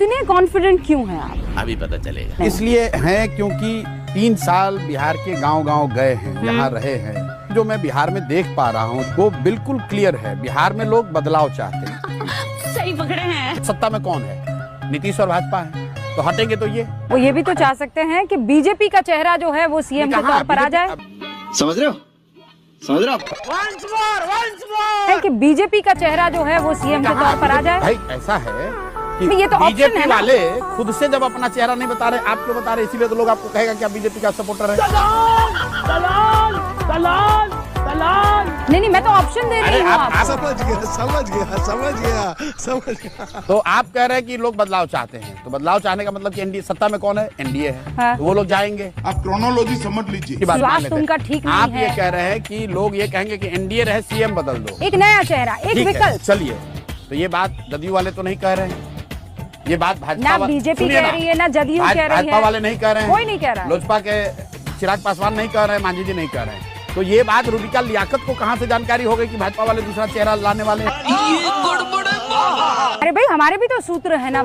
इतने कॉन्फिडेंट क्यों हैं आप? अभी पता चलेगा। इसलिए हैं क्योंकि 3 साल बिहार के गांव-गांव गए हैं, यहाँ रहे हैं। जो मैं बिहार में देख पा रहा हूँ वो बिल्कुल क्लियर है। बिहार में लोग बदलाव चाहते हैं। सही पकड़े हैं। सत्ता में कौन है? नीतीश और भाजपा है, तो हटेंगे तो ये। वो ये भी तो चाह सकते हैं कि बीजेपी का चेहरा जो है वो सीएम के तौर पर आ जाए। समझ रहे हो? समझ रहे हो? है कि बीजेपी का चेहरा जो है वो सीएम के तौर पर आ जाए। भाई ऐसा है कि ये तो ऑप्शन बीजेपी है ना। वाले खुद से जब अपना चेहरा नहीं बता रहे, आप क्यों बता रहे? इसीलिए तो लोग आपको कहेगा कि आप बीजेपी का सपोर्टर है। नहीं, मैं तो ऑप्शन दे रही हूँ आपको। समझ गया। तो आप कह रहे हैं कि लोग बदलाव चाहते हैं, तो बदलाव चाहने का मतलब कि एनडीए सत्ता में कौन है? एनडीए है। हाँ। तो वो लोग जाएंगे। आप क्रोनोलॉजी समझ लीजिए। की बात मान स्वास्थ्य लेते हैं। उनका ठीक नहीं आप है। ये कह रहे हैं कि लोग ये कहेंगे कि एनडीए रहे, सीएम बदल दो। एक नया चेहरा, एक ठीक है, विकल्प। चलिए। तो ये बात जदयू वाले तो नहीं कह रहे हैं। ये बात भाजपा ना वाले बीजेपी सुनिए कह रही है, ना जदयू कह रही भाजपा है। वाले नहीं कह रहे हैं। कोई नहीं कह रहा है। लोजपा के चिराग पासवान नहीं कह रहे हैं, मांझी जी नहीं कह रहे हैं। तो ये बात रूबिका लियाकत को कहां से जानकारी हो गई कि भाजपा वाले दूसरा चेहरा लाने वाले हैं? अरे भाई हमारे भी तो सूत्र है ना।